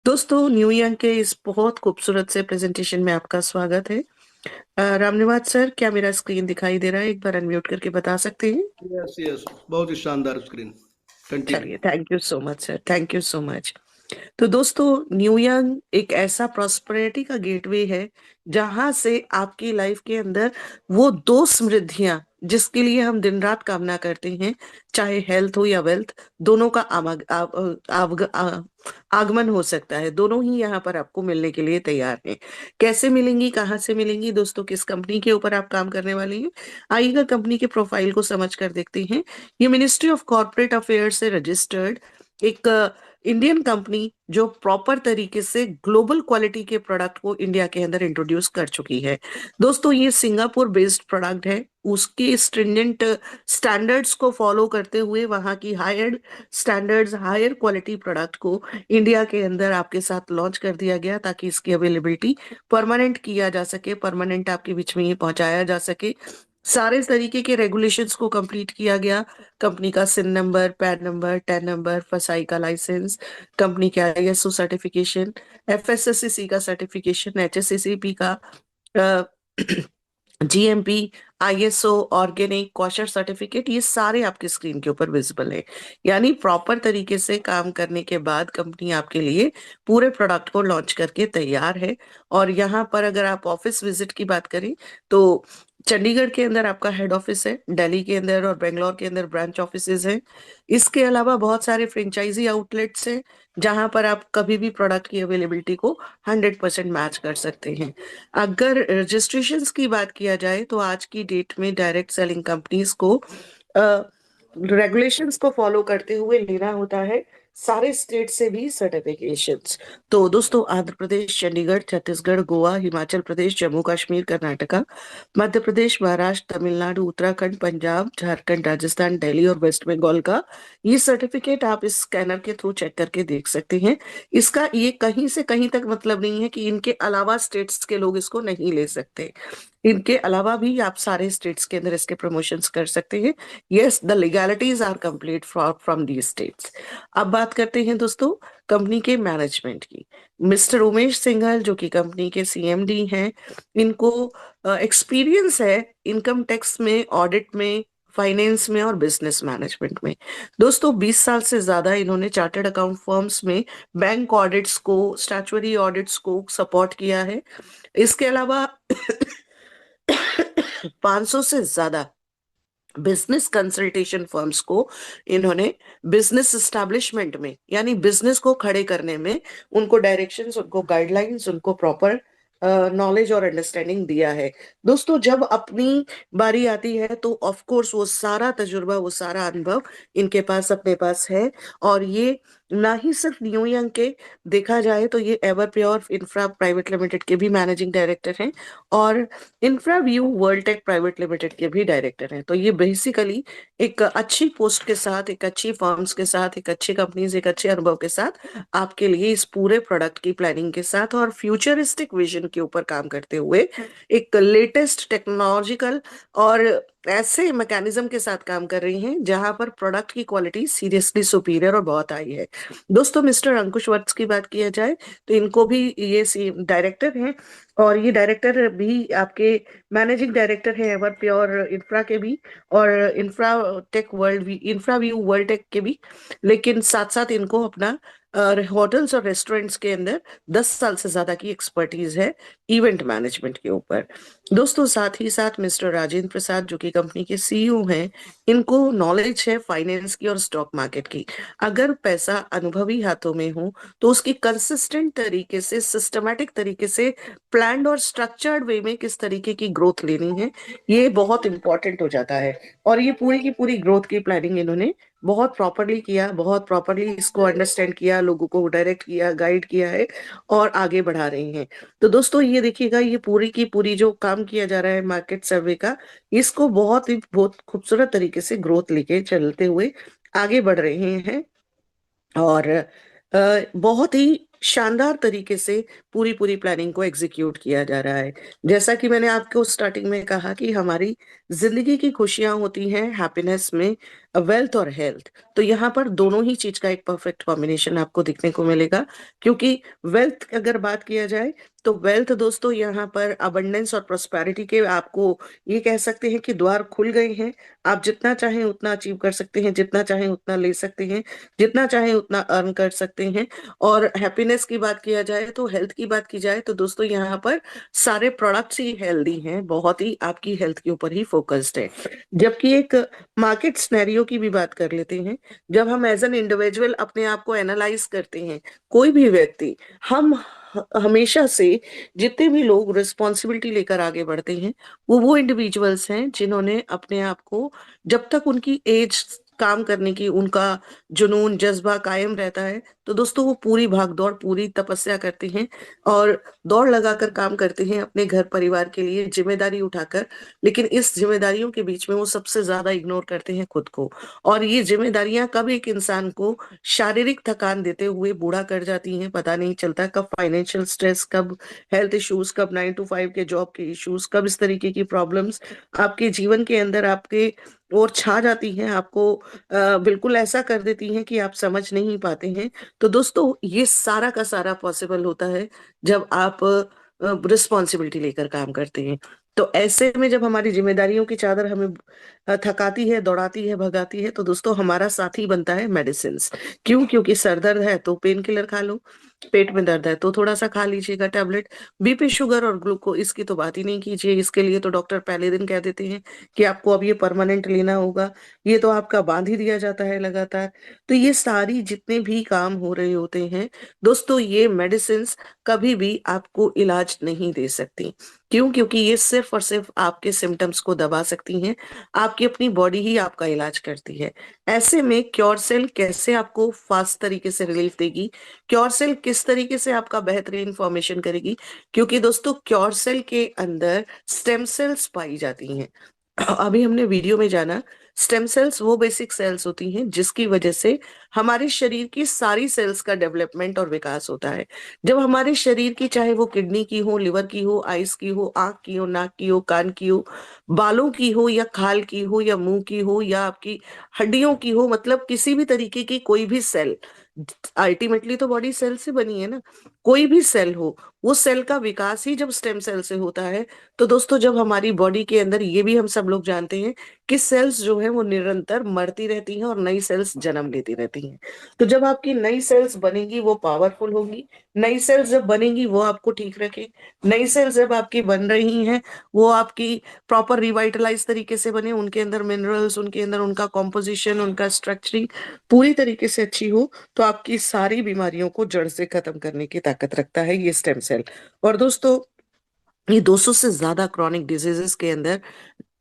दोस्तों, new year के इस बहुत खूबसूरत से प्रेजेंटेशन में आपका स्वागत है। रामनिवास सर, क्या मेरा स्क्रीन दिखाई दे रहा है? एक बार अनम्यूट करके बता सकते हैं? यस यस, बहुत ही शानदार स्क्रीन। चलिए, continue. Thank you so much sir, thank you so much. तो दोस्तों, न्यू ईयर एक ऐसा प्रॉस्पेरिटी का गेटवे है जहां से आपकी लाइफ के अंदर वो दो समृद्धियां जिसके लिए हम दिन रात कामना करते हैं, चाहे हेल्थ हो या वेल्थ, दोनों का आगमन हो सकता है। दोनों ही यहाँ पर आपको मिलने के लिए तैयार हैं। कैसे मिलेंगी, कहाँ से मिलेंगी दोस्तों, किस कंपनी के ऊपर आप काम करने वाले हैं? आइएगा कंपनी के प्रोफाइल को समझ कर देखते हैं। ये मिनिस्ट्री ऑफ कॉर्पोरेट अफेयर्स से रजिस्टर्ड एक इंडियन कंपनी जो प्रॉपर तरीके से ग्लोबल क्वालिटी के प्रोडक्ट को इंडिया के अंदर इंट्रोड्यूस कर चुकी है। दोस्तों, ये सिंगापुर बेस्ड प्रोडक्ट है। उसके स्ट्रिंजेंट स्टैंडर्ड्स को फॉलो करते हुए वहां की higher standards, higher quality product को इंडिया के अंदर आपके साथ लॉन्च कर दिया गया ताकि इसकी अवेलेबिलिटी परमानेंट किया जा सके, परमानेंट आपके बीच में ये पहुंचाया जा सके। सारे तरीके के रेगुलेशंस को कंप्लीट किया गया। कंपनी का CIN number, PAN number, TAN number, FSSAI का लाइसेंस, कंपनी के आईएसओ सर्टिफिकेशन, एफएसएससीसी का सर्टिफिकेशन, एचएससीसीपी का, GMP, ISO, organic, kosher certificate, ये सारे आपके स्क्रीन के ऊपर विजिबल है। यानी प्रॉपर तरीके से काम करने के बाद कंपनी आपके लिए पूरे प्रोडक्ट को लॉन्च करके तैयार है। और यहाँ पर अगर आप ऑफिस विजिट की बात करें तो चंडीगढ़ के अंदर आपका हेड ऑफिस है, दिल्ली के अंदर और बेंगलोर के अंदर ब्रांच ऑफिसेज हैं। इसके अलावा बहुत सारे फ्रेंचाइजी आउटलेट्स हैं जहां पर आप कभी भी प्रोडक्ट की अवेलेबिलिटी को 100% मैच कर सकते हैं। अगर रजिस्ट्रेशंस की बात किया जाए तो आज की डेट में डायरेक्ट सेलिंग कंपनीज को रेगुलेशंस को फॉलो करते हुए लेना होता है सारे स्टेट से भी सर्टिफिकेशंस। तो दोस्तों, आंध्र प्रदेश, चंडीगढ़, छत्तीसगढ़, गोवा, हिमाचल प्रदेश, जम्मू कश्मीर, कर्नाटका, मध्य प्रदेश, महाराष्ट्र, तमिलनाडु, उत्तराखंड, पंजाब, झारखंड, राजस्थान, दिल्ली और वेस्ट बंगाल का ये सर्टिफिकेट आप इस स्कैनर के थ्रू चेक करके देख सकते हैं। इसका ये कहीं से कहीं तक मतलब नहीं है कि इनके अलावा स्टेट्स के लोग इसको नहीं ले सकते। इनके अलावा भी आप सारे स्टेट्स के अंदर इसके प्रमोशंस कर सकते हैं। Yes, the legalities are complete from the states. अब बात करते हैं दोस्तों कंपनी के मैनेजमेंट की। मिस्टर उमेश सिंघल जो कि कंपनी के सीएमडी हैं, इनको एक्सपीरियंस है इनकम टैक्स में, ऑडिट में, फाइनेंस में और बिजनेस मैनेजमेंट में। दोस्तों, 20 साल से ज्यादा इन्होंने चार्टर्ड अकाउंट फर्म्स में बैंक ऑडिट्स को, स्टैट्यूटरी ऑडिट्स को सपोर्ट किया है। इसके अलावा 500 से ज्यादा बिजनेस कंसल्टेशन फर्म्स को इन्होंने बिजनेस एस्टैब्लिशमेंट में, यानी बिजनेस को खड़े करने में, उनको डायरेक्शंस, उनको गाइडलाइंस, उनको प्रॉपर नॉलेज और अंडरस्टैंडिंग दिया है। दोस्तों, जब अपनी बारी आती है तो ऑफ कोर्स वो सारा तजुर्बा, वो सारा अनुभव इनके पास, अपने पास है। और ये ना ही सिर्फ न्यू यंग के, देखा जाए तो ये ever pure infra private limited के भी मैनेजिंग डायरेक्टर हैं और इंफ्राव्यू वर्ल्ड टेक प्राइवेट लिमिटेड के भी डायरेक्टर हैं। तो ये बेसिकली एक अच्छी पोस्ट के साथ, एक अच्छी फर्म्स के साथ, एक अच्छी कंपनीज, एक अच्छे अनुभव के साथ आपके लिए इस पूरे प्रोडक्ट की प्लानिंग के साथ और फ्यूचरिस्टिक विजन के ऊपर काम करते हुए एक लेटेस्ट टेक्नोलॉजिकल और ऐसे मैकेनिज्म के साथ काम कर रही हैं जहां पर प्रोडक्ट की क्वालिटी सीरियसली सुपीरियर और बहुत हाई है। दोस्तों, मिस्टर अंकुश वत्स की बात किया जाए तो इनको भी ये डायरेक्टर हैं और ये डायरेक्टर भी आपके मैनेजिंग डायरेक्टर हैं एवर प्योर इंफ्रा के भी और इंफ्रा टेक वर्ल्ड भी, इंफ्रा व्यू वर्ल्ड टेक के भी। लेकिन साथ साथ इनको अपना होटल्स और रेस्टोरेंट्स के अंदर 10 साल से ज्यादा की एक्सपर्टीज है इवेंट मैनेजमेंट के ऊपर। दोस्तों, साथ ही साथ मिस्टर राजेंद्र प्रसाद जो कि कंपनी के सीईओ हैं, इनको नॉलेज है फाइनेंस की और स्टॉक मार्केट की। अगर पैसा अनुभवी हाथों में हो तो उसकी कंसिस्टेंट तरीके से, सिस्टमैटिक तरीके से, प्लान्ड और स्ट्रक्चर्ड वे में किस तरीके की ग्रोथ लेनी है, ये बहुत इंपॉर्टेंट हो जाता है। और ये पूरी की पूरी ग्रोथ की प्लानिंग इन्होंने बहुत प्रॉपरली किया, बहुत प्रॉपरली इसको अंडरस्टैंड किया, लोगों को डायरेक्ट किया, गाइड किया है और आगे बढ़ा रहे हैं। तो दोस्तों, ये देखिएगा, ये पूरी की पूरी जो काम किया जा रहा है मार्केट सर्वे का, इसको बहुत ही बहुत खूबसूरत तरीके से ग्रोथ लेके चलते हुए आगे बढ़ रहे हैं और बहुत ही शानदार तरीके से पूरी पूरी प्लानिंग को एग्जीक्यूट किया जा रहा है। जैसा कि मैंने आपको स्टार्टिंग में कहा कि हमारी जिंदगी की खुशियां होती हैं हैप्पीनेस में, वेल्थ और हेल्थ। तो यहाँ पर दोनों ही चीज का एक परफेक्ट कॉम्बिनेशन आपको देखने को मिलेगा। क्योंकि वेल्थ अगर बात किया जाए तो वेल्थ दोस्तों यहाँ पर अबंडेंस और प्रोस्पेरिटी के आपको ये कह सकते हैं कि द्वार खुल गए हैं। आप जितना चाहें उतना अचीव कर सकते हैं, जितना चाहें उतना ले सकते हैं, जितना चाहें उतना अर्न कर सकते हैं। और हैप्पीनेस की बात किया जाए तो हेल्थ की बात की जाए तो दोस्तों यहाँ पर सारे प्रोडक्ट्स ही हेल्दी हैं, बहुत ही आपकी हेल्थ के ऊपर ही फोकस्ड है। जबकि एक मार्केट सिनेरियो की भी बात कर लेते हैं। जब हम एज एन इंडिविजुअल अपने आप को एनालाइज करते हैं, कोई भी व्यक्ति, हम हमेशा से जितने भी लोग रिस्पॉन्सिबिलिटी लेकर आगे बढ़ते हैं वो इंडिविजुअल्स हैं जिन्होंने अपने आप को, जब तक उनकी एज काम करने की, उनका जुनून जज्बा कायम रहता है, तो दोस्तों वो पूरी भाग दौड़, पूरी तपस्या करते हैं और दौड़ लगाकर काम करते हैं अपने घर परिवार के लिए, जिम्मेदारी उठाकर। लेकिन इस जिम्मेदारियों के बीच में वो सबसे ज्यादा इग्नोर करते हैं खुद को। और ये जिम्मेदारियां कब एक इंसान को शारीरिक थकान देते हुए बूढ़ा कर जाती हैं पता नहीं चलता। कब फाइनेंशियल स्ट्रेस, कब हेल्थ इश्यूज, कब 9 to 5 के जॉब के इश्यूज, कब इस तरीके की प्रॉब्लम्स आपके जीवन के अंदर आपके और छा जाती हैं, आपको बिल्कुल ऐसा कर देती हैं कि आप समझ नहीं पाते हैं। तो दोस्तों ये सारा का सारा पॉसिबल होता है जब आप रिस्पॉन्सिबिलिटी लेकर काम करते हैं। तो ऐसे में जब हमारी जिम्मेदारियों की चादर हमें थकाती है, दौड़ाती है, भगाती है, तो दोस्तों हमारा साथी बनता है मेडिसिन। क्यों? क्योंकि सर दर्द है तो पेन किलर खा लो, पेट में दर्द है तो थोड़ा सा खा लीजिएगा टैबलेट, बीपी शुगर और ग्लूको इसकी तो बात ही नहीं कीजिए। इसके लिए तो डॉक्टर पहले दिन कह देते हैं कि आपको अब ये परमानेंट लेना होगा, ये तो आपका बांध ही दिया जाता है लगातार। तो ये सारी जितने भी काम हो रहे होते हैं दोस्तों, ये मेडिसिन कभी भी आपको इलाज नहीं दे सकती। क्यों? क्योंकि ये सिर्फ और सिर्फ आपके सिम्टम्स को दबा सकती हैं, आपकी अपनी बॉडी ही आपका इलाज करती है। ऐसे में क्योर सेल कैसे आपको फास्ट तरीके से रिलीफ देगी, क्योर सेल किस तरीके से आपका बेहतरीन फॉर्मेशन करेगी? क्योंकि दोस्तों क्योर सेल के अंदर स्टेम सेल्स पाई जाती हैं। अभी हमने वीडियो में जाना, स्टेम सेल्स वो बेसिक सेल्स होती हैं जिसकी वजह से हमारे शरीर की सारी सेल्स का डेवलपमेंट और विकास होता है। जब हमारे शरीर की, चाहे वो किडनी की हो, लिवर की हो, आइस की हो, आंख की हो, नाक की हो, कान की हो, बालों की हो, या खाल की हो, या मुंह की हो, या आपकी हड्डियों की हो, मतलब किसी भी तरीके की कोई भी सेल, अल्टीमेटली तो बॉडी सेल से बनी है ना, कोई भी सेल हो, वो सेल का विकास ही जब स्टेम सेल से होता है। तो दोस्तों जब हमारी बॉडी के अंदर, ये भी हम सब लोग जानते हैं कि सेल्स जो है वो निरंतर मरती रहती हैं और नई सेल्स जन्म लेती रहती हैं। तो जब आपकी नई सेल्स बनेगी वो पावरफुल होगी, नई सेल्स जब बनेगी वो आपको ठीक रखे, नई सेल्स जब आपकी बन रही हैं वो आपकी प्रॉपर रिवाइटलाइज तरीके से बने, उनके अंदर मिनरल्स, उनके अंदर उनका कॉम्पोजिशन, उनका स्ट्रक्चरिंग पूरी तरीके से अच्छी हो, तो आपकी सारी बीमारियों को जड़ से खत्म करने की ताकत रखता है ये स्टेम सेल। और दोस्तों ये 200 से ज्यादा क्रॉनिक डिजीजेस के अंदर,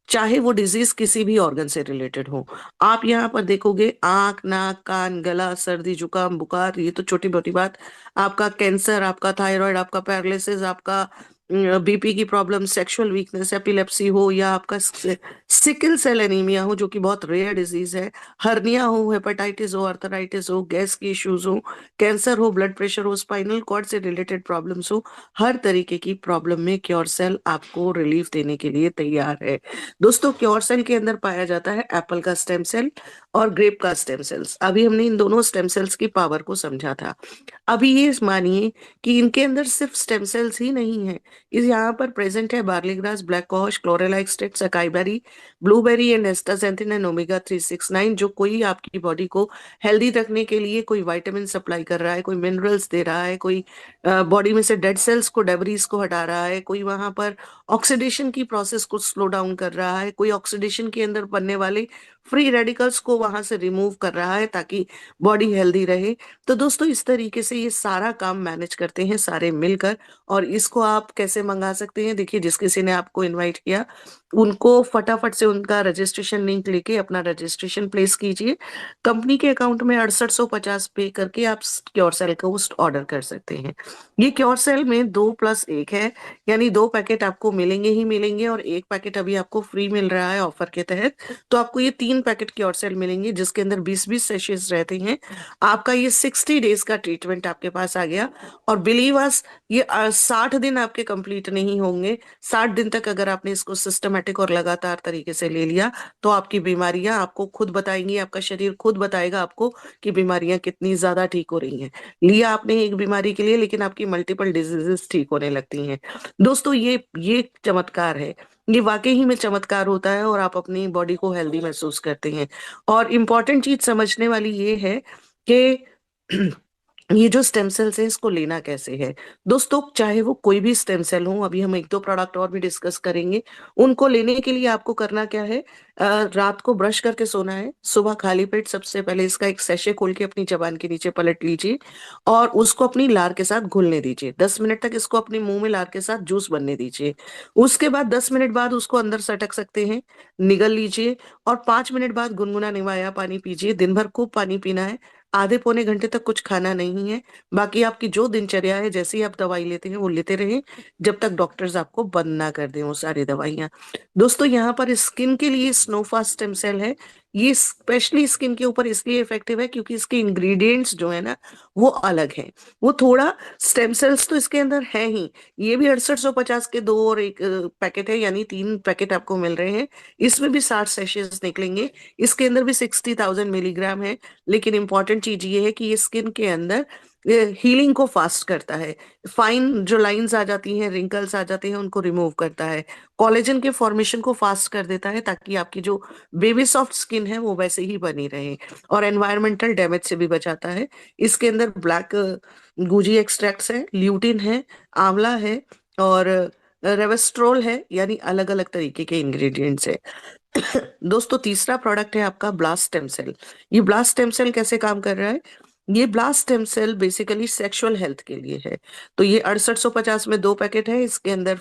चाहे वो डिजीज किसी भी ऑर्गन से रिलेटेड हो, आप यहाँ पर देखोगे आंख, नाक, कान, गला, सर्दी, जुकाम, बुखार, ये तो छोटी मोटी बात, आपका कैंसर, आपका थायराइड, आपका पैरालिसिस, आपका बीपी की प्रॉब्लम, सेक्सुअल वीकनेस, एपिलेप्सी हो, या आपका सिकल सेल एनीमिया हो जो कि बहुत रेयर डिजीज है, हर्निया हो, हेपेटाइटिस हो, अर्थराइटिस हो, गैस की इश्यूज हो, कैंसर हो, ब्लड प्रेशर हो, स्पाइनल कॉर्ड से रिलेटेड प्रॉब्लम्स हो, हर तरीके की प्रॉब्लम में क्योर सेल आपको रिलीफ देने के लिए तैयार है। दोस्तों क्योर सेल के अंदर पाया जाता है एप्पल का स्टेम सेल और ग्रेप का स्टेम सेल्स। अभी हमने इन दोनों स्टेम सेल्स की पावर को समझा था। अभी ये मानिए कि इनके अंदर सिर्फ स्टेम सेल्स ही नहीं है, इस यहाँ पर प्रेजेंट है barley grass, black cohosh, chlorella extract, acai berry, blueberry and astaxanthin and omega 369, जो कोई आपकी बॉडी को हेल्दी रखने के लिए कोई विटामिन सप्लाई कर रहा है, कोई मिनरल्स दे रहा है, कोई बॉडी में से डेड सेल्स को, डेबरीज को हटा रहा है, कोई वहां पर ऑक्सीडेशन की प्रोसेस को स्लो डाउन कर रहा है, कोई ऑक्सीडेशन के अंदर बनने वाले फ्री रेडिकल्स को वहां से रिमूव कर रहा है ताकि बॉडी हेल्दी रहे। तो दोस्तों इस तरीके से ये सारा काम मैनेज करते हैं सारे मिलकर। और इसको आप कैसे मंगा सकते हैं? देखिए, जिस किसी ने आपको इनवाइट किया उनको फटाफट से उनका रजिस्ट्रेशन लिंक लेके अपना रजिस्ट्रेशन प्लेस कीजिए। कंपनी के अकाउंट में 6850 पे करके आप क्योर सेल का ऑर्डर कर सकते हैं। ये क्योर सेल में 2+1 है, यानी 2 पैकेट आपको मिलेंगे ही मिलेंगे, और 1 पैकेट अभी आपको फ्री मिल रहा है ऑफर के तहत। तो आपको ये 3 पैकेट क्योर सेल मिलेंगे जिसके अंदर 20-20 सेशेस रहते हैं। आपका ये 60 डेज का ट्रीटमेंट आपके पास आ गया। और बिलीव अस, ये 60 दिन आपके कंप्लीट नहीं होंगे। 60 दिन तक अगर आपने इसको सिस्टमेटिक सिस्टमेटिक और लगातार तरीके से ले लिया तो आपकी बीमारियां आपको खुद बताएंगी, आपका शरीर खुद बताएगा आपको कि बीमारियां कितनी ज्यादा ठीक हो रही हैं। लिया आपने एक बीमारी के लिए, लेकिन आपकी मल्टीपल डिजीजेस ठीक होने लगती हैं। दोस्तों ये चमत्कार है, ये वाकई ही में चमत्कार होता है और आप अपनी बॉडी को हेल्दी महसूस करते हैं। और इम्पॉर्टेंट चीज समझने वाली ये है कि ये जो स्टेम सेल्स है इसको लेना कैसे है। दोस्तों चाहे वो कोई भी स्टेम सेल हो, अभी हम एक दो प्रोडक्ट और भी डिस्कस करेंगे, उनको लेने के लिए आपको करना क्या है, रात को ब्रश करके सोना है, सुबह खाली पेट सबसे पहले इसका एक सैशे खोल के अपनी जबान के नीचे पलट लीजिए और उसको अपनी लार के साथ घुलने दीजिए। 10 मिनट तक इसको अपने मुंह में लार के साथ जूस बनने दीजिए। उसके बाद 10 मिनट बाद उसको अंदर सटक सकते हैं, निगल लीजिए और 5 मिनट बाद गुनगुना निवाया पानी पीजिए। दिन भर खूब पानी पीना है, आधे पौने घंटे तक कुछ खाना नहीं है। बाकी आपकी जो दिनचर्या है, जैसे ही आप दवाई लेते हैं वो लेते रहें जब तक डॉक्टर्स आपको बंद ना कर दें वो सारी दवाइयां। दोस्तों यहाँ पर स्किन के लिए स्नोफास्ट स्टेम सेल है। ये स्पेशली स्किन के ऊपर इसलिए इफेक्टिव है क्योंकि इसके इंग्रेडिएंट्स जो है ना वो अलग है। वो थोड़ा, स्टेम सेल्स तो इसके अंदर है ही, ये भी 6850 के दो और एक पैकेट है, यानी 3 पैकेट आपको मिल रहे हैं। इसमें भी 60 सेशेस निकलेंगे, इसके अंदर भी 60,000 मिलीग्राम है। लेकिन इंपॉर्टेंट चीज ये है कि ये स्किन के अंदर हीलिंग को फास्ट करता है। फाइन जो लाइंस आ जाती हैं, रिंकल्स आ जाते हैं, उनको रिमूव करता है। कोलेजन के फॉर्मेशन को फास्ट कर देता है ताकि आपकी जो बेबी सॉफ्ट स्किन है वो वैसे ही बनी रहे। और एनवायरमेंटल डैमेज से भी बचाता है। इसके अंदर ब्लैक गुजी एक्सट्रैक्ट्स है, ल्यूटिन है, आंवला है और रेवेस्ट्रोल है, यानी अलग अलग तरीके के इंग्रेडिएंट्स है। दोस्तों तीसरा प्रोडक्ट है आपका ब्लास्ट स्टेम सेल। ये ब्लास्ट स्टेम सेल कैसे काम कर रहा है? ये blast stem cell basically sexual health के लिए है। तो ये 6850 में 2 पैकेट है, इसके अंदर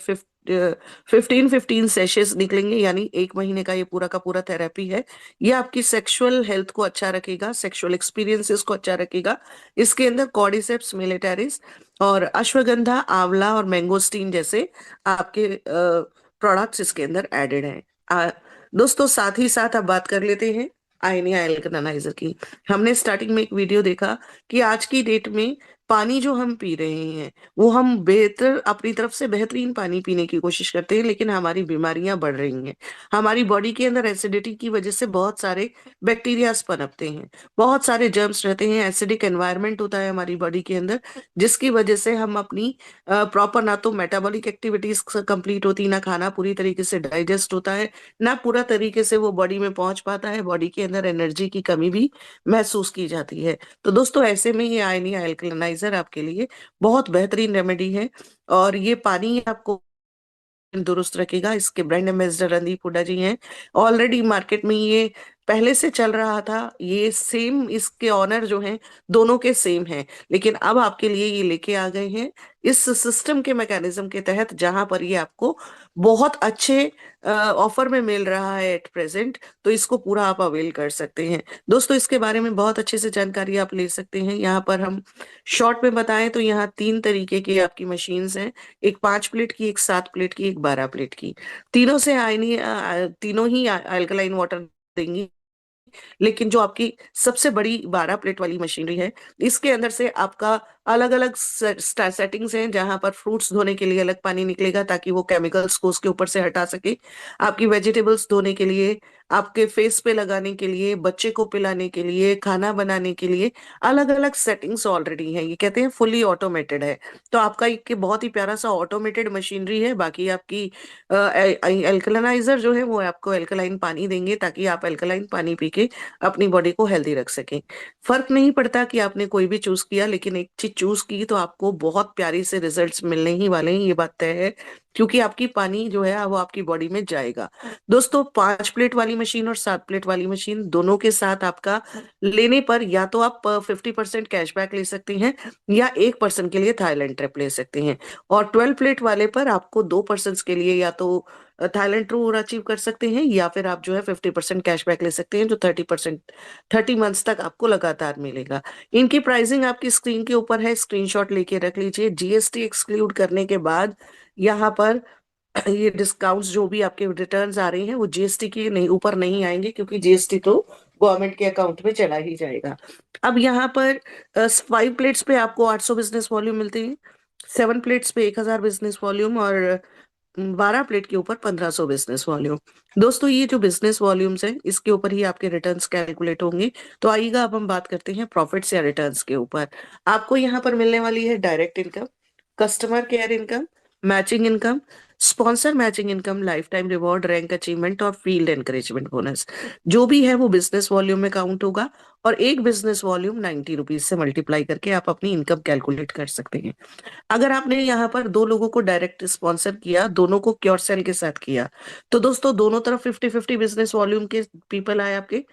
15-15 सेशेस निकलेंगे, यानी 1 महीने का ये पूरा का पूरा थेरेपी है। ये आपकी सेक्सुअल हेल्थ को अच्छा रखेगा, सेक्सुअल एक्सपीरियंसेस को अच्छा रखेगा। इसके अंदर कॉर्डिसेप्स मिलिटारिस और अश्वगंधा, आंवला और मैंगोस्टीन जैसे आपके प्रोडक्ट्स इसके अंदर एडेड हैं। दोस्तों साथ ही साथ अब बात कर लेते हैं आयनी एल्कलाइजर की। हमने स्टार्टिंग में एक वीडियो देखा कि आज की डेट में पानी जो हम पी रहे हैं वो हम बेहतर, अपनी तरफ से बेहतरीन पानी पीने की कोशिश करते हैं, लेकिन हमारी बीमारियां बढ़ रही हैं। हमारी बॉडी के अंदर एसिडिटी की वजह से बहुत सारे बैक्टीरियाज पनपते हैं, बहुत सारे जर्म्स रहते हैं, एसिडिक एनवायरनमेंट होता है हमारी बॉडी के अंदर, जिसकी वजह से हम अपनी प्रॉपर ना तो मेटाबॉलिक एक्टिविटीज कंप्लीट होती, ना खाना पूरी तरीके से डाइजेस्ट होता है, ना पूरा तरीके से वो बॉडी में पहुंच पाता है। बॉडी के अंदर एनर्जी की कमी भी महसूस की जाती है। तो दोस्तों ऐसे में ये आयनी अल्कलाइजर आपके लिए बहुत बेहतरीन रेमेडी है और ये पानी आपको दुरुस्त रखेगा। इसके ब्रांड एम्बेसडर रणदीप हुड्डा जी हैं। ऑलरेडी मार्केट में ये पहले से चल रहा था, ये सेम, इसके ऑनर जो हैं दोनों के सेम हैं, लेकिन अब आपके लिए ये लेके आ गए हैं इस सिस्टम के मैकेनिज्म के तहत, जहां पर ये आपको बहुत अच्छे ऑफर में मिल रहा है एट प्रेजेंट। तो इसको पूरा आप अवेल कर सकते हैं। दोस्तों इसके बारे में बहुत अच्छे से जानकारी आप ले सकते हैं। यहाँ पर हम शॉर्ट में बताएं तो यहाँ 3 तरीके की आपकी मशीन्स हैं, एक 5 प्लेट की, एक 7 प्लेट की, एक 12 प्लेट की। तीनों से आयनी तीनों ही अल्कलाइन वाटर देंगी। लेकिन जो आपकी सबसे बड़ी 12 प्लेट वाली मशीनरी है, इसके अंदर से आपका अलग अलग सेटिंग्स हैं, जहां पर फ्रूट्स धोने के लिए अलग पानी निकलेगा ताकि वो केमिकल्स को उसके ऊपर से हटा सके, आपकी वेजिटेबल्स धोने के लिए, आपके फेस पे लगाने के लिए, बच्चे को पिलाने के लिए, खाना बनाने के लिए अलग अलग सेटिंग्स ऑलरेडी हैं। ये कहते हैं फुली ऑटोमेटेड है। तो आपका एक बहुत ही प्यारा सा ऑटोमेटेड मशीनरी है। बाकी आपकी एल्कलाइजर जो है वो आपको एल्कलाइन पानी देंगे ताकि आप एल्कलाइन पानी पी के अपनी बॉडी को हेल्दी रख सकें। फर्क नहीं पड़ता कि आपने कोई भी चूज किया, लेकिन एक चीज चूज की तो आपको बहुत प्यारी से रिजल्ट्स मिलने ही वाले हैं, ये बात तय है, क्योंकि आपकी पानी जो है वो आपकी बॉडी में जाएगा। दोस्तों 5 प्लेट वाली मशीन और 7 प्लेट वाली मशीन दोनों के साथ आपका लेने पर या तो आप 50% कैशबैक ले सकते हैं या 1 पर्सन के लिए थाईलैंड ट्रिप ले सकते हैं। और 12 प्लेट वाले पर आपको 2 पर्सन के लिए या तो थाईलैंड टूर अचीव कर सकते हैं या फिर आप जो है 50% कैशबैक ले सकते हैं, जो 30 मंथ्स तक आपको लगातार मिलेगा। इनकी प्राइसिंग आपकी स्क्रीन के ऊपर है, स्क्रीनशॉट लेके रख लीजिए। जीएसटी एक्सक्लूड करने के बाद यहाँ पर ये डिस्काउंट्स जो भी आपके रिटर्न्स आ रहे हैं वो जीएसटी के नहीं, ऊपर नहीं आएंगे, क्योंकि जीएसटी तो गवर्नमेंट के अकाउंट में चला ही जाएगा। अब यहाँ पर 5 प्लेट्स पे आपको 800 बिजनेस वॉल्यूम मिलते हैं, 7 प्लेट्स पे 1000 बिजनेस वॉल्यूम और 12 प्लेट के ऊपर 1500 बिजनेस वॉल्यूम। दोस्तों ये जो बिजनेस वॉल्यूम्स हैं इसके ऊपर ही आपके रिटर्न्स कैलकुलेट होंगे। तो आइएगा अब हम बात करते हैं प्रॉफिट्स या रिटर्न्स के ऊपर। आपको यहाँ पर मिलने वाली है direct income, customer care income, matching income, sponsor matching income, life time reward, rank achievement और फील्ड एनकरेजमेंट बोनस। जो भी है वो बिजनेस वॉल्यूम में काउंट होगा, और एक बिजनेस वॉल्यूम 90 रुपीज से मल्टीप्लाई करके आप अपनी इनकम कैलकुलेट कर सकते हैं। अगर आपने यहाँ पर दो लोगों को डायरेक्ट स्पॉन्सर किया, दोनों को क्योर सेल के साथ किया, तो दोस्तों दोनों तरफ 50-50 बिजनेस वॉल्यूम के पीपल आए आपके।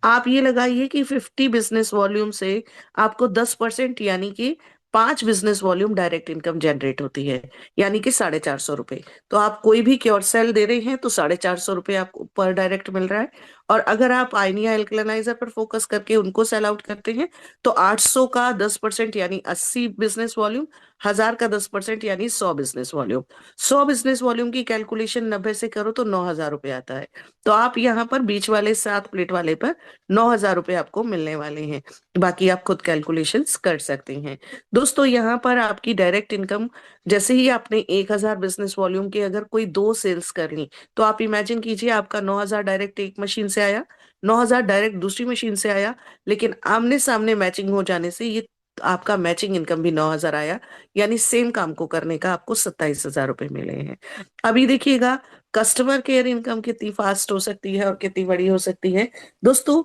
आप ये लगाइए कि 50 बिजनेस वॉल्यूम से आपको 10% यानी कि 5 business volume direct income generate होती है, यानी कि 450 रुपए। तो आप कोई भी क्योर सेल दे रहे हैं तो 450 रुपए आपको पर डायरेक्ट मिल रहा है। और अगर आप आयनिया एल्कलाइजर पर फोकस करके उनको सेल आउट करते हैं तो 800 का 10% यानी 80 बिजनेस वॉल्यूम, 1000 का 10% यानी 100 बिजनेस वॉल्यूम। 100 बिजनेस वॉल्यूम की कैलकुलेशन 90 से करो तो 9,000 रुपए आता है। तो आप यहाँ पर बीच वाले 7 प्लेट वाले पर 9,000 रुपए आपको मिलने वाले हैं। बाकी आप खुद कैलकुलेशंस कर सकते हैं। दोस्तों यहाँ पर आपकी डायरेक्ट इनकम, जैसे ही आपने 1,000 बिजनेस वॉल्यूम के अगर कोई 2 सेल्स कर ली, तो आप इमेजिन कीजिए आपका 9,000 डायरेक्ट एक मशीन से आया, 9,000 डायरेक्ट दूसरी मशीन से आया, लेकिन आमने सामने मैचिंग हो जाने से ये आपका मैचिंग इनकम भी 9,000 आया, यानी सेम काम को करने का आपको 27,000 रुपए मिले हैं। अभी देखिएगा कस्टमर केयर इनकम कितनी फास्ट हो सकती है और कितनी बड़ी हो सकती है। दोस्तों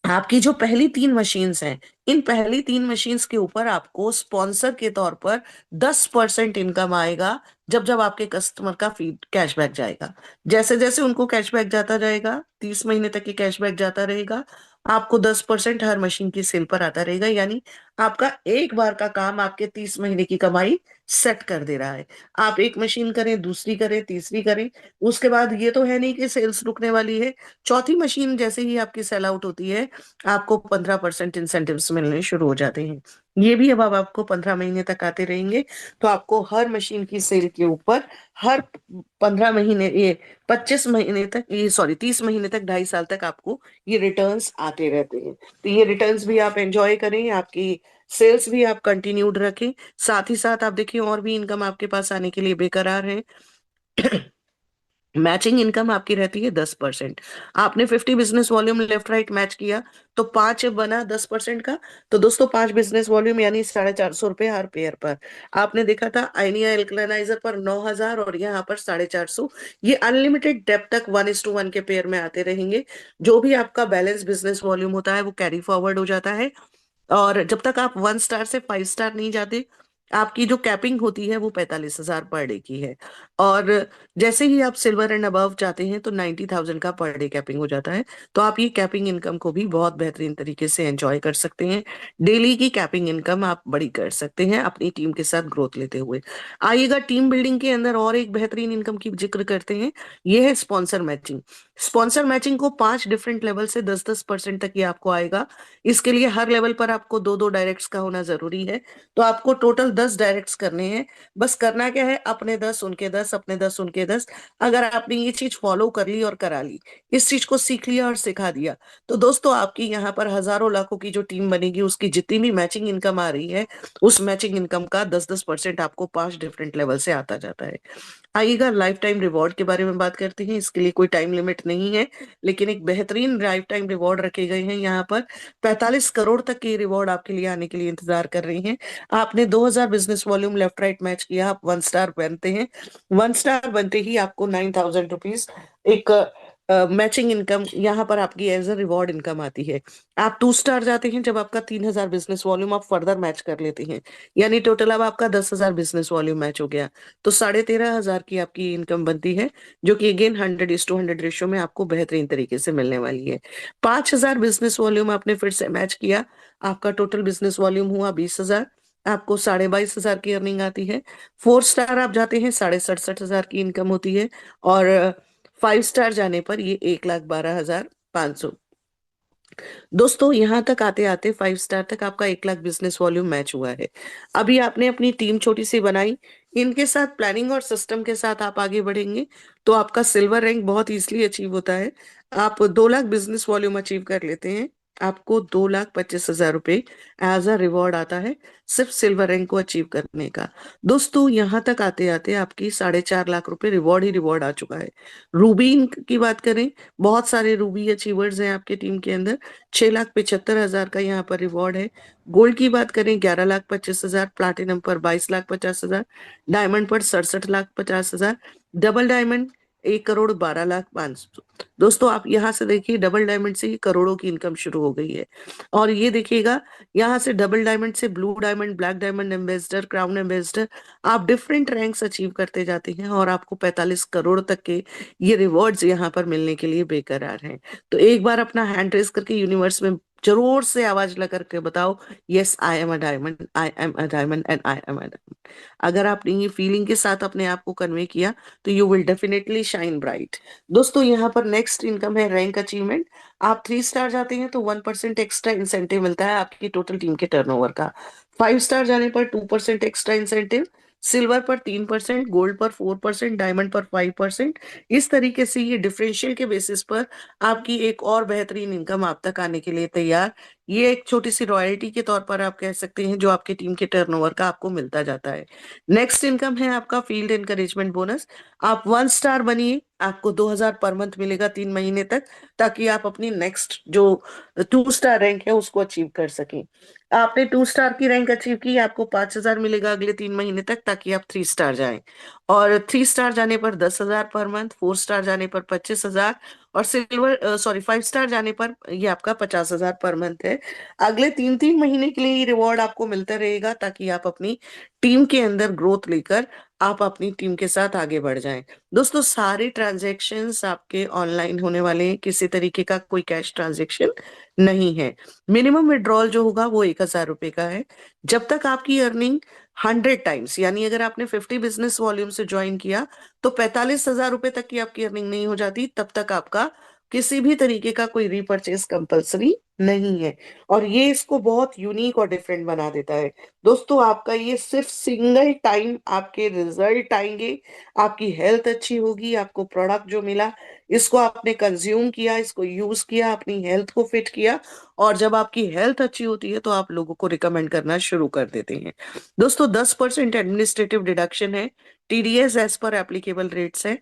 आपकी जो पहली 3 मशीन्स हैं, इन पहली 3 मशीन्स के ऊपर आपको स्पॉन्सर के तौर पर 10% इनकम आएगा, जब जब आपके कस्टमर का फीड कैशबैक जाएगा। जैसे जैसे उनको कैशबैक जाता जाएगा, 30 महीने तक ये कैशबैक जाता रहेगा, आपको 10% हर मशीन की सेल पर आता रहेगा, यानी आपका एक बार का काम आपके 30 महीने की कमाई सेट कर दे रहा है। आप एक मशीन करें, दूसरी करें, तीसरी करें, उसके बाद ये तो है नहीं कि सेल्स रुकने वाली है। चौथी मशीन जैसे ही आपकी सेल आउट होती है, आपको 15% इंसेंटिव्स मिलने शुरू हो जाते हैं। ये भी अब आपको 15 महीने तक आते रहेंगे। तो आपको हर मशीन की सेल के ऊपर हर 15 महीने, ये 25 महीने तक, ये सॉरी 30 महीने तक, 2.5 साल तक आपको ये रिटर्न्स आते रहते हैं। तो ये रिटर्न्स भी आप एंजॉय करें, आपकी सेल्स भी आप कंटिन्यूड रखें, साथ ही साथ आप देखिए और भी इनकम आपके पास आने के लिए बेकरार है। मैचिंग इनकम आपकी रहती है 10%। आपने 50 business volume left right match किया तो 5 बना 10% का। तो दोस्तों 5 बिजनेस वॉल्यूम यानी 450 रुपए हर पेयर पर। आपने देखा था आइनिया एल्कलाइजर पर 9,000 और यहाँ पर 450। ये अनलिमिटेड डेप्थ तक 1:1 के पेयर में आते रहेंगे। जो भी आपका बैलेंस बिजनेस वॉल्यूम होता है वो कैरी फॉरवर्ड हो जाता है। और जब तक आप 1 स्टार से 5 स्टार नहीं जाते, आपकी जो कैपिंग होती है वो 45,000 पर डे की है। और जैसे ही आप सिल्वर एंड अबव जाते हैं तो 90,000 का पर डे कैपिंग हो जाता है। तो आप ये कैपिंग इनकम को भी बहुत बेहतरीन तरीके से एंजॉय कर सकते हैं। डेली की कैपिंग इनकम आप बड़ी कर सकते हैं अपनी टीम के साथ ग्रोथ लेते हुए। आइएगा टीम बिल्डिंग के अंदर और एक बेहतरीन इनकम की जिक्र करते हैं, ये है स्पॉन्सर मैचिंग। स्पॉन्सर मैचिंग को 5 डिफरेंट लेवल से 10-10% तक ये आपको आएगा। इसके लिए हर लेवल पर आपको 2-2 डायरेक्ट्स का होना जरूरी है। तो आपको टोटल 10 डायरेक्ट्स करने हैं। बस करना क्या है, अपने 10 उनके 10, अपने 10 उनके 10। अगर आपने ये चीज फॉलो कर ली और करा ली, इस चीज को सीख लिया और सिखा दिया, तो दोस्तों आपकी यहाँ पर हजारों लाखों की जो टीम बनेगी, उसकी जितनी भी मैचिंग इनकम आ रही है, उस मैचिंग इनकम का 10-10% आपको 5 डिफरेंट लेवल से आता जाता है। आइएगा लाइफ टाइम रिवॉर्ड के बारे में बात करते हैं। इसके लिए कोई टाइम लिमिट नहीं है, लेकिन एक बेहतरीन लाइफ टाइम रिवॉर्ड रखे गए हैं यहाँ पर। 45 करोड़ तक के रिवॉर्ड आपके लिए आने के लिए इंतजार कर रही हैं। आपने 2,000 business volume left right match किया, आप 1 स्टार बनते हैं। 1 स्टार बनते ही आपको 9,000 रुपीज एक मैचिंग इनकम यहाँ पर आपकी एज अ रिवॉर्ड इनकम आती है। आप 2 स्टार जाते हैं जब आपका 3,000 बिजनेस वॉल्यूम आप फर्दर मैच कर लेते हैं, यानी टोटल अब आपका 10,000 बिजनेस वॉल्यूम मैच हो गया, तो 13,500 की आपकी इनकम बनती है, जो कि अगेन 100:100 रेशियो में आपको बेहतरीन तरीके से मिलने वाली है। 5,000 बिजनेस वॉल्यूम आपने फिर से मैच किया, आपका टोटल बिजनेस वॉल्यूम हुआ 20,000, आपको 22,500 की अर्निंग आती है। 4 स्टार आप जाते हैं, 67,500 की इनकम होती है। और 5 स्टार जाने पर ये 1,12,500। दोस्तों यहाँ तक आते आते 5 स्टार तक आपका 1 लाख बिजनेस वॉल्यूम मैच हुआ है। अभी आपने अपनी टीम छोटी सी बनाई, इनके साथ प्लानिंग और सिस्टम के साथ आप आगे बढ़ेंगे तो आपका सिल्वर रैंक बहुत इजीली अचीव होता है। आप 2 लाख बिजनेस वॉल्यूम अचीव कर लेते हैं आपको 2,25,000 रुपए एज अ रिवॉर्ड आता है सिर्फ सिल्वर रैंक को अचीव करने का। दोस्तों यहाँ तक आते आते आपकी 4.5 लाख रुपए रिवॉर्ड ही रिवॉर्ड आ चुका है। रूबी की बात करें, बहुत सारे रूबी अचीवर्स हैं आपके टीम के अंदर, 6,75,000 का यहाँ पर रिवॉर्ड है। गोल्ड की बात करें 11,25,000, प्लाटिनम पर 22,50,000, डायमंड पर 67,50,000, डबल डायमंड 1,12,05,000। दोस्तों आप यहाँ से देखिए, डबल डायमंड से ही करोड़ों की इनकम शुरू हो गई है। और ये देखिएगा, यहाँ से डबल डायमंड से blue diamond, black diamond, ambassador, crown ambassador, आप डिफरेंट रैंक्स अचीव करते जाते हैं और आपको 45 करोड़ तक के ये रिवॉर्ड्स यहाँ पर मिलने के लिए बेकरार हैं। तो एक बार अपना हैंड रेस करके यूनिवर्स में जरूर से आवाज लगा करके बताओ, yes I am a diamond, I am a diamond and I am a diamond. अगर आपने ये फीलिंग के साथ अपने आप को कन्वे किया तो you will definitely shine bright. दोस्तों यहाँ पर नेक्स्ट इनकम है रैंक अचीवमेंट। आप 3 स्टार जाते हैं तो 1% एक्स्ट्रा इंसेंटिव मिलता है आपकी टोटल टीम के टर्नओवर का। 5 स्टार जाने पर 2% एक्स्ट्रा इंसेंटिव, सिल्वर पर 3%, गोल्ड पर 4%, डायमंड पर 5%। इस तरीके से ये डिफरेंशियल के बेसिस पर आपकी एक और बेहतरीन इनकम आप तक आने के लिए तैयार। ये एक छोटी सी रॉयल्टी के तौर पर आप कह सकते हैं जो आपके टीम के टर्नओवर का आपको मिलता जाता है। नेक्स्ट इनकम है आपका फील्ड एनकरेजमेंट बोनस। आप 1 स्टार बनिए, आपको 2,000 पर मंथ मिलेगा 3 महीने तक, ताकि आप अपनी नेक्स्ट जो 2 स्टार रैंक है उसको अचीव कर सकें। आपने 2 स्टार की रैंक अचीव की, आपको 5,000 मिलेगा अगले 3 महीने तक, ताकि आप 3 स्टार जाएं। और 3 स्टार जाने पर 10,000 पर मंथ, 4 स्टार जाने पर 25,000, और सिल्वर 5 स्टार जाने पर ये आपका 50,000 पर मंथ है। अगले 3 3 महीने के लिए ये रिवॉर्ड आपको मिलता रहेगा, ताकि आप अपनी टीम के अंदर ग्रोथ लेकर आप अपनी टीम के साथ आगे बढ़ जाएं। दोस्तों सारे ट्रांजैक्शंस आपके ऑनलाइन होने वाले हैं, किसी तरीके का कोई कैश ट्रांजैक्शन नहीं है। मिनिमम विड्रॉल जो होगा वो 1,000 रुपए का है। जब तक आपकी अर्निंग 100 टाइम्स, यानी अगर आपने 50 बिजनेस वॉल्यूम से ज्वाइन किया तो 45,000 रुपए तक की आपकी अर्निंग नहीं हो जाती, तब तक आपका किसी भी तरीके का कोई रीपरचेज कंपलसरी नहीं है। और ये इसको बहुत यूनिक और डिफरेंट बना देता है। दोस्तों आपका ये सिर्फ सिंगल टाइम आपके रिजल्ट आएंगे, आपकी हेल्थ अच्छी होगी, आपको प्रोडक्ट जो मिला इसको आपने कंज्यूम किया, इसको यूज किया, अपनी हेल्थ को फिट किया, और जब आपकी हेल्थ अच्छी होती है तो आप लोगों को रिकमेंड करना शुरू कर देते हैं। दोस्तों 10% एडमिनिस्ट्रेटिव डिडक्शन है, टीडीएस एज पर एप्लीकेबल रेट्स है।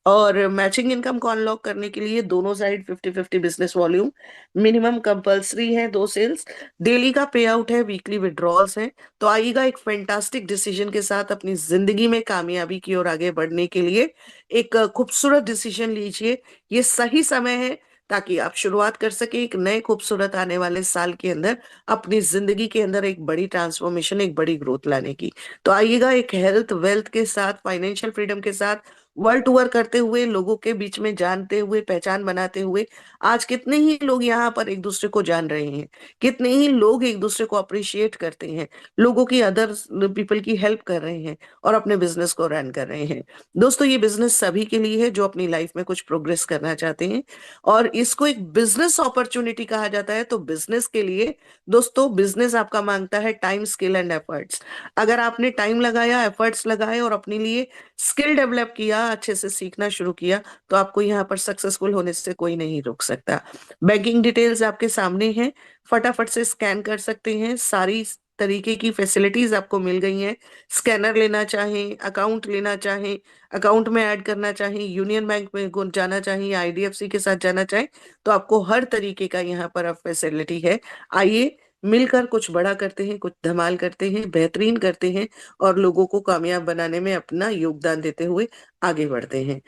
और मैचिंग इनकम को अनलॉक करने के लिए दोनों side 50-50 business volume, minimum compulsory है 2 सेल्स, डेली का पे आउट है, वीकली विड्रॉल्स है। तो आइएगा एक फैंटास्टिक डिसीजन के साथ अपनी जिंदगी में कामयाबी की ओर आगे बढ़ने के लिए एक खूबसूरत डिसीजन लीजिए। ये सही समय है ताकि आप शुरुआत कर सके एक नए खूबसूरत आने वाले साल के अंदर अपनी जिंदगी के अंदर एक बड़ी ट्रांसफॉर्मेशन, एक बड़ी ग्रोथ लाने की। तो आइएगा एक हेल्थ वेल्थ के साथ, फाइनेंशियल फ्रीडम के साथ, वर्ल्ड टूर करते हुए, लोगों के बीच में जानते हुए, पहचान बनाते हुए। आज कितने ही लोग यहाँ पर एक दूसरे को जान रहे हैं, कितने ही लोग एक दूसरे को अप्रिशिएट करते हैं, लोगों की, अदर पीपल की हेल्प कर रहे हैं और अपने बिजनेस को रन कर रहे हैं। दोस्तों ये बिजनेस सभी के लिए है जो अपनी लाइफ में कुछ प्रोग्रेस करना चाहते हैं, और इसको एक बिजनेस अपॉर्चुनिटी कहा जाता है। तो बिजनेस के लिए दोस्तों, बिजनेस आपका मांगता है टाइम, स्किल एंड एफर्ट्स। अगर आपने टाइम लगाया, एफर्ट्स लगाए और अपने लिए स्किल डेवलप किया, अच्छे से सीखना शुरू किया, तो आपको यहाँ पर सक्सेसफुल होने से कोई नहीं रोक सकता। बैंकिंग डिटेल्स आपके सामने हैं, फटाफट से स्कैन कर सकते हैं। सारी तरीके की फैसिलिटीज आपको मिल गई हैं। स्कैनर लेना चाहें, अकाउंट लेना चाहें, अकाउंट में ऐड करना चाहें, यूनियन बैंक में जाना चाहें, आईडीएफसी के साथ जाना चाहें, तो आपको हर तरीके का यहाँ पर अब फैसिलिटी है। आइए मिलकर कुछ बड़ा करते हैं, कुछ धमाल करते हैं, बेहतरीन करते हैं, और लोगों को कामयाब बनाने में अपना योगदान देते हुए आगे बढ़ते हैं।